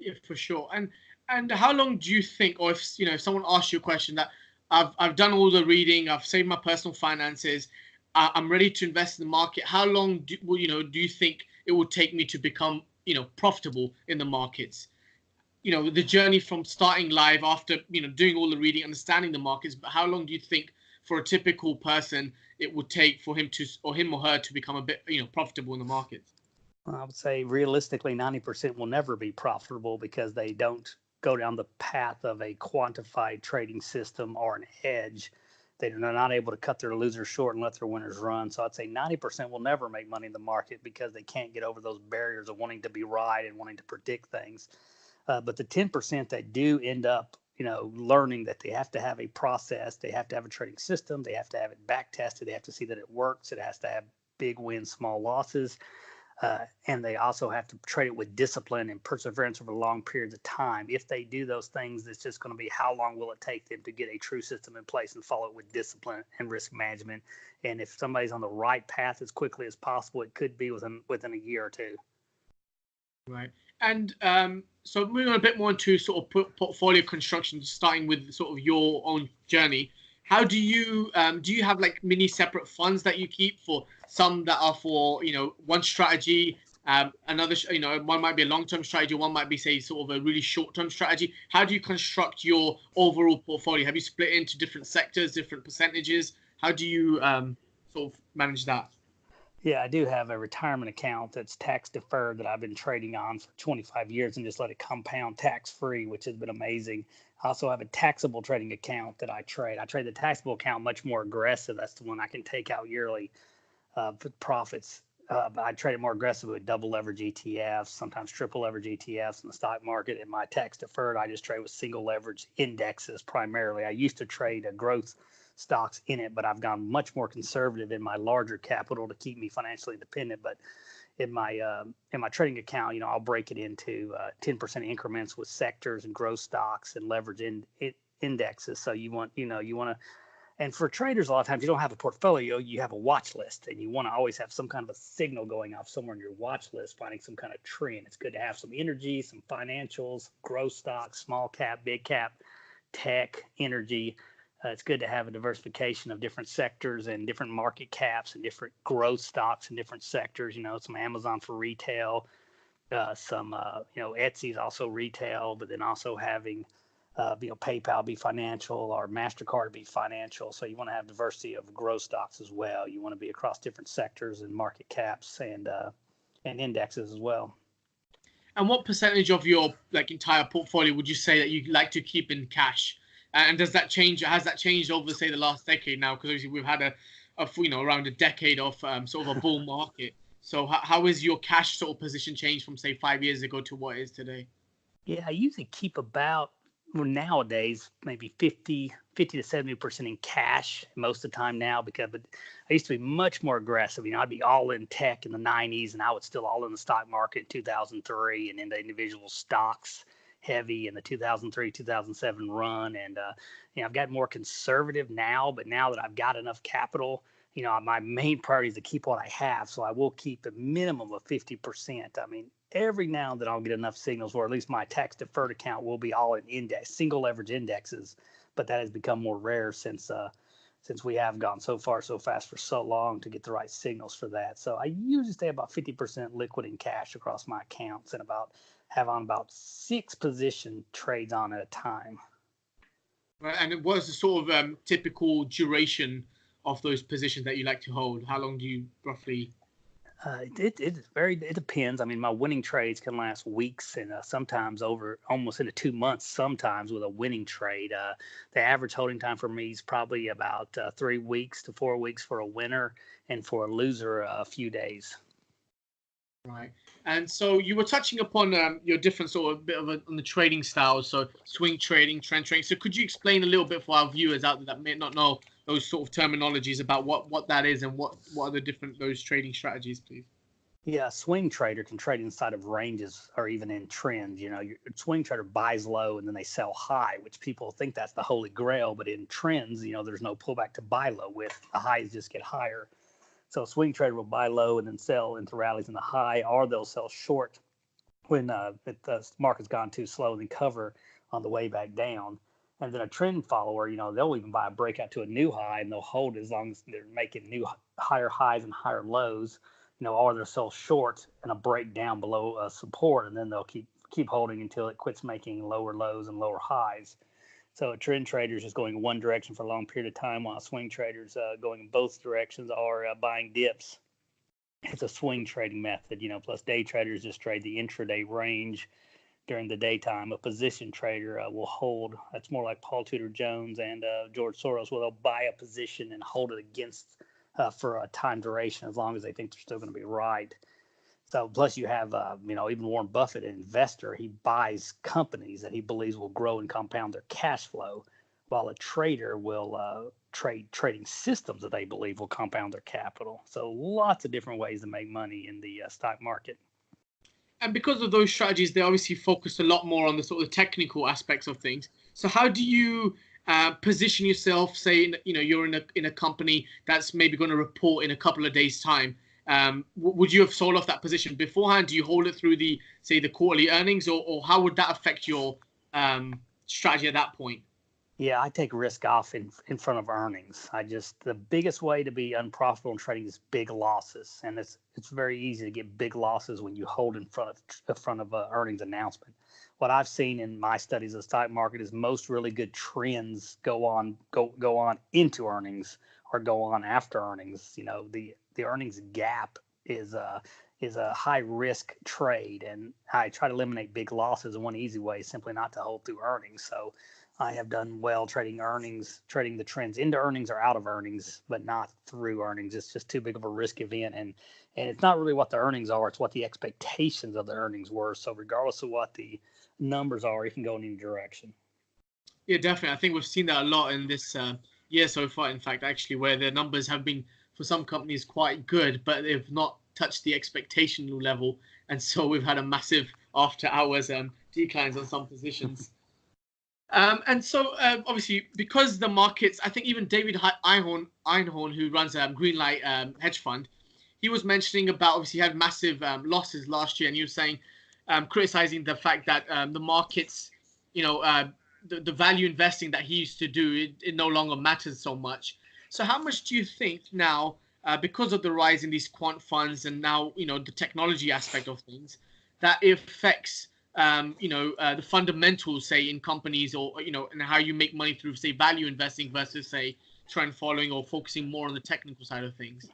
Yeah, for sure. And how long do you think, or if if someone asks you a question that I've done all the reading, I've saved my personal finances, I'm ready to invest in the market. How long do you think it will take me to become profitable in the markets? The journey from starting live after doing all the reading, understanding the markets. But how long do you think for a typical person it would take for him or her to become a bit profitable in the markets? I would say realistically, 90% will never be profitable because they don't go down the path of a quantified trading system or an hedge. They're not able to cut their losers short and let their winners run. So I'd say 90% will never make money in the market because they can't get over those barriers of wanting to be right and wanting to predict things. But the 10% that do end up, learning that they have to have a process, they have to have a trading system, they have to have it back tested, they have to see that it works, it has to have big wins, small losses. And they also have to trade it with discipline and perseverance over long periods of time. If they do those things, it's just going to be how long will it take them to get a true system in place and follow it with discipline and risk management. And if somebody's on the right path as quickly as possible, it could be within a year or two. Right. And so moving on a bit more into sort of portfolio construction, starting with sort of your own journey. How do you have like mini separate funds that you keep for some that are for one strategy, another one might be a long-term strategy, one might be say sort of a really short-term strategy. How do you construct your overall portfolio? Have you split into different sectors, different percentages? How do you sort of manage that? Yeah, I do have a retirement account that's tax deferred that I've been trading on for 25 years and just let it compound tax free, which has been amazing. I also have a taxable trading account that I trade. I trade the taxable account much more aggressive. That's the one I can take out yearly for profits. But I trade it more aggressive with double leverage ETFs, sometimes triple leverage ETFs in the stock market. And my tax deferred, I just trade with single leverage indexes primarily. I used to trade a growth stocks in it, but I've gone much more conservative in my larger capital to keep me financially independent. But in my trading account, I'll break it into 10% increments with sectors and growth stocks and leverage indexes. So you want to, and for traders, a lot of times you don't have a portfolio, you have a watch list, and you want to always have some kind of a signal going off somewhere in your watch list, finding some kind of trend. It's good to have some energy, some financials, growth stocks, small cap, big cap, tech, energy. It's good to have a diversification of different sectors and different market caps and different growth stocks in different sectors. Some Amazon for retail, some Etsy's also retail, but then also having PayPal be financial or MasterCard be financial. So you want to have diversity of growth stocks as well. You want to be across different sectors and market caps and indexes as well. And what percentage of your like entire portfolio would you say that you like to keep in cash? And does that change? Has that changed over, say, the last decade now? Because obviously we've had around a decade of sort of a bull market. So how is your cash sort of position changed from say 5 years ago to what it is today? Yeah, I usually keep about, well, nowadays maybe 50 to 70% in cash most of the time now, but I used to be much more aggressive. I'd be all in tech in the 90s, and I was still all in the stock market in 2003 and in the individual stocks heavy in the 2003 2007 run. And I've got more conservative now, but now that I've got enough capital, my main priority is to keep what I have. So I will keep a minimum of 50%. I mean, every now and then I'll get enough signals where at least my tax deferred account will be all in single leverage indexes, but that has become more rare since we have gone so far so fast for so long to get the right signals for that. So I usually stay about 50% liquid in cash across my accounts and have on about 6 position trades on at a time. Right. And what is the sort of typical duration of those positions that you like to hold? How long do you roughly? It depends. I mean, my winning trades can last weeks and sometimes over almost into 2 months. Sometimes with a winning trade, the average holding time for me is probably about 3 weeks to 4 weeks for a winner, and for a loser, a few days. Right. And so you were touching upon your different sort of bit of on the trading styles, so swing trading, trend trading. So could you explain a little bit for our viewers out there that may not know those sort of terminologies about what that is and what are the different those trading strategies, please? Yeah, a swing trader can trade inside of ranges or even in trends. Your swing trader buys low and then they sell high, which people think that's the holy grail. But in trends, there's no pullback to buy low with. The highs just get higher. So a swing trader will buy low and then sell into rallies in the high, or they'll sell short when the market's gone too slow, then cover on the way back down. And then a trend follower, they'll even buy a breakout to a new high and they'll hold as long as they're making new higher highs and higher lows, or they'll sell short and a breakdown below support, and then they'll keep holding until it quits making lower lows and lower highs. So a trend trader is just going one direction for a long period of time, while swing traders going in both directions are buying dips. It's a swing trading method, plus day traders just trade the intraday range during the daytime. A position trader will hold. That's more like Paul Tudor Jones and George Soros, where they'll buy a position and hold it against for a time duration as long as they think they're still going to be right. So plus you have, even Warren Buffett, an investor, he buys companies that he believes will grow and compound their cash flow, while a trader will trade trading systems that they believe will compound their capital. So lots of different ways to make money in the stock market. And because of those strategies, they obviously focus a lot more on the sort of technical aspects of things. So how do you position yourself? Say, you're in a company that's maybe going to report in a couple of days' time. Would you have sold off that position beforehand? Do you hold it through the quarterly earnings, or how would that affect your strategy at that point? Yeah, I take risk off in front of earnings. The biggest way to be unprofitable in trading is big losses, and it's very easy to get big losses when you hold in front of earnings announcement. What I've seen in my studies of the stock market is most really good trends go on into earnings or go on after earnings. The earnings gap is a high risk trade, and I try to eliminate big losses. And one easy way is simply not to hold through earnings. So I have done well trading the trends into earnings or out of earnings, but not through earnings. It's just too big of a risk event, and it's not really what the earnings are; it's what the expectations of the earnings were. So regardless of what the numbers are, you can go in any direction. Yeah, definitely. I think we've seen that a lot in this year so far. In fact, actually, where the numbers have been for some companies quite good, but they've not touched the expectation level, and so we've had a massive after hours declines on some positions. And so obviously, because the markets, I think even David Einhorn, who runs Greenlight hedge fund, he was mentioning about, obviously he had massive losses last year, and he was saying, criticizing the fact that the markets, the value investing that he used to do, it no longer matters so much. So how much do you think now, because of the rise in these quant funds and now, the technology aspect of things, that it affects the fundamentals, say, in companies, or and how you make money through, say, value investing versus, say, trend following or focusing more on the technical side of things?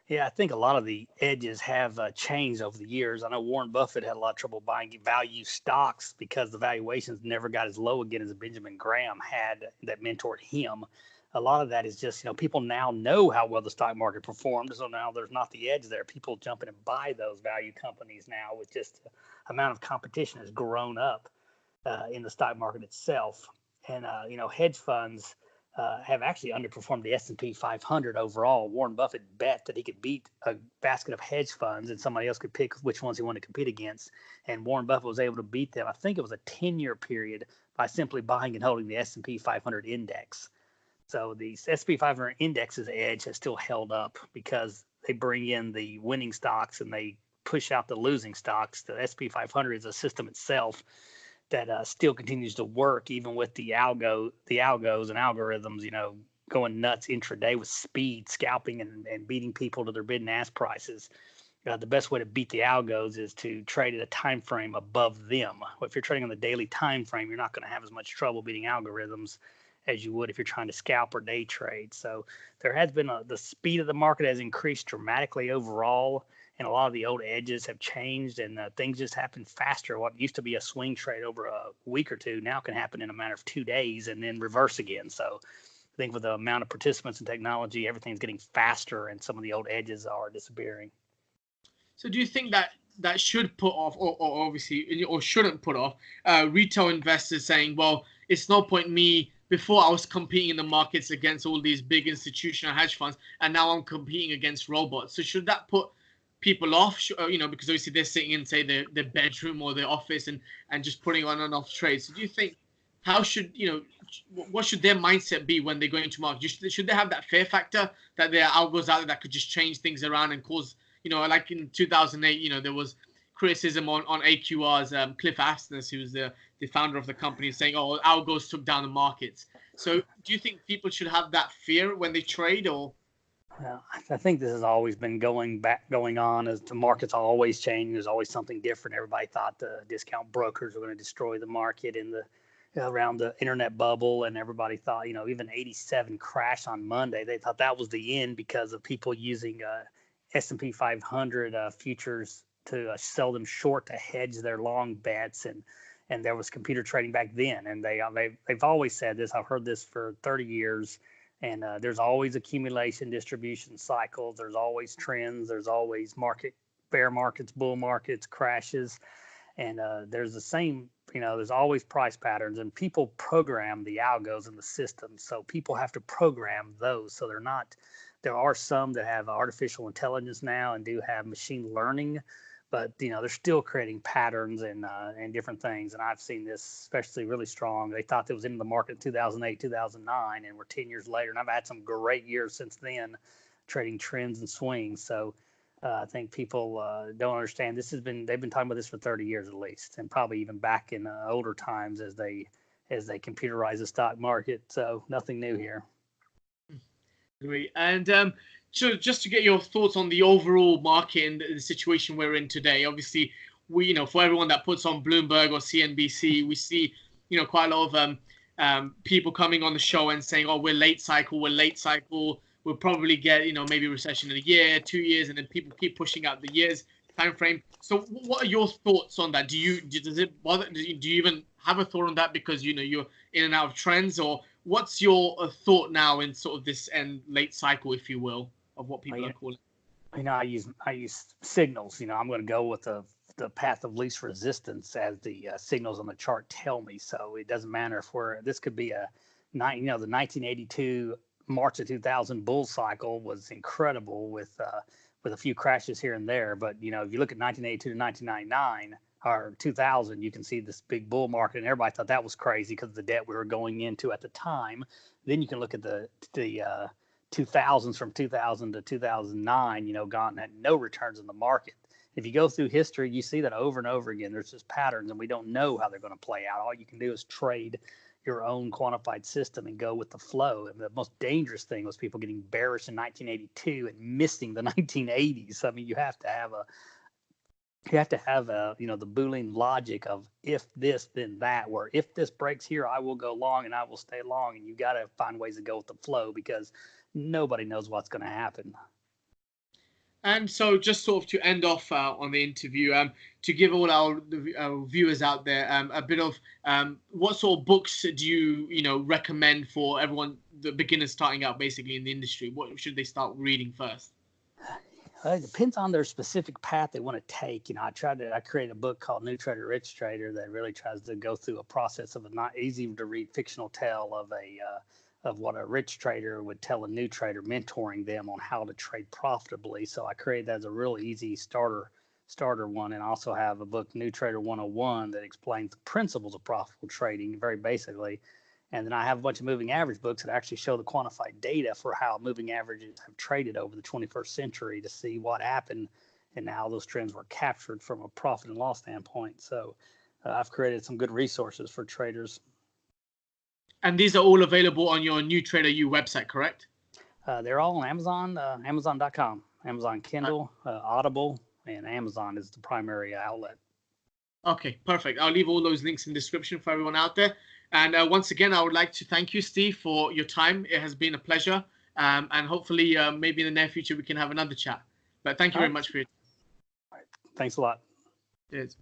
Yeah, I think a lot of the edges have changed over the years. I know Warren Buffett had a lot of trouble buying value stocks because the valuations never got as low again as Benjamin Graham had that mentored him. A lot of that is just, people now know how well the stock market performed. So now there's not the edge there. People jump in and buy those value companies now with just the amount of competition has grown up in the stock market itself. And, hedge funds have actually underperformed the S&P 500 overall. Warren Buffett bet that he could beat a basket of hedge funds and somebody else could pick which ones he wanted to compete against. And Warren Buffett was able to beat them. I think it was a 10-year period by simply buying and holding the S&P 500 index. So the S&P 500 index's edge has still held up because they bring in the winning stocks and they push out the losing stocks. The S&P 500 is a system itself that still continues to work even with the algos and algorithms, going nuts intraday with speed, scalping and beating people to their bid and ask prices. The best way to beat the algos is to trade at a time frame above them. If you're trading on the daily time frame, you're not going to have as much trouble beating algorithms as you would if you're trying to scalp or day trade. So there has been the speed of the market has increased dramatically overall, and a lot of the old edges have changed, and things just happen faster. What used to be a swing trade over a week or two now can happen in a matter of 2 days and then reverse again. So I think with the amount of participants in technology, everything's getting faster, and some of the old edges are disappearing. So do you think that should put off, or obviously, or shouldn't put off retail investors saying, well, it's no point me, before I was competing in the markets against all these big institutional hedge funds, and now I'm competing against robots. So should that put people off, because obviously they're sitting in, say, their bedroom or their office and just putting on and off trades. So do you think, what should their mindset be when they go into market? Should they have that fear factor that there are algos out there that could just change things around and cause, like in 2008, there was criticism on AQR's Cliff Asness, who's the founder of the company, saying, "Oh, algos took down the markets." So, do you think people should have that fear when they trade, or? Well, I think this has always been going on as the market's always changing. There's always something different. Everybody thought the discount brokers were going to destroy the market in the around the internet bubble, and everybody thought, even 87 crash on Monday. They thought that was the end because of people using S&P 500 futures to sell them short to hedge their long bets, and there was computer trading back then, and they've always said this. I've heard this for 30 years. And there's always accumulation, distribution cycles. There's always trends. There's always bear markets, bull markets, crashes. And there's the same, there's always price patterns. And people program the algos in the system. So people have to program those. So there are some that have artificial intelligence now and do have machine learning. But they're still creating patterns and different things. And I've seen this especially really strong. They thought it was into the market in 2008, 2009, and we're 10 years later. And I've had some great years since then, trading trends and swings. So I think people don't understand. They've been talking about this for 30 years at least, and probably even back in older times as they computerize the stock market. So nothing new here. Great. And so just to get your thoughts on the overall market and the situation we're in today, obviously, for everyone that puts on Bloomberg or CNBC, we see, quite a lot of people coming on the show and saying, "Oh, we're late cycle. We'll probably get, maybe recession in a year, 2 years," and then people keep pushing out the years time frame. So, what are your thoughts on that? Does it bother? Do you even have a thought on that because you're in and out of trends, or what's your thought now in sort of this late cycle, if you will, of what people are calling? I use signals. I'm going to go with the path of least resistance as the signals on the chart tell me. So it doesn't matter if this could be the 1982 March of 2000 bull cycle was incredible with a few crashes here and there. But if you look at 1982 to 1999 or 2000, you can see this big bull market, and everybody thought that was crazy because of the debt we were going into at the time. Then you can look at the 2000s from 2000 to 2009, gotten at no returns in the market. If you go through history, you see that over and over again. There's just patterns, and we don't know how they're going to play out. All you can do is trade your own quantified system and go with the flow. And the most dangerous thing was people getting bearish in 1982 and missing the 1980s. I mean, you have to have the Boolean logic of if this, then that, where if this breaks here, I will go long and I will stay long. And you got to find ways to go with the flow because nobody knows what's going to happen. And so just sort of to end off on the interview, to give all our viewers out there a bit of what sort of books do you recommend for everyone, the beginners starting out basically in the industry? What should they start reading first? It depends on their specific path they want to take. I created a book called New Trader, Rich Trader that really tries to go through a process of a not easy to read fictional tale of what a rich trader would tell a new trader, mentoring them on how to trade profitably. So I created that as a really easy starter one, and I also have a book, New Trader 101, that explains the principles of profitable trading very basically. And then I have a bunch of moving average books that actually show the quantified data for how moving averages have traded over the 21st century to see what happened and how those trends were captured from a profit and loss standpoint. So I've created some good resources for traders. And these are all available on your New Trader U website, correct? They're all on Amazon, Amazon.com, Amazon Kindle, Audible, and Amazon is the primary outlet. Okay, perfect. I'll leave all those links in the description for everyone out there. And once again, I would like to thank you, Steve, for your time. It has been a pleasure. And hopefully, maybe in the near future, we can have another chat. But thank you very much for your time. Thanks a lot. Cheers.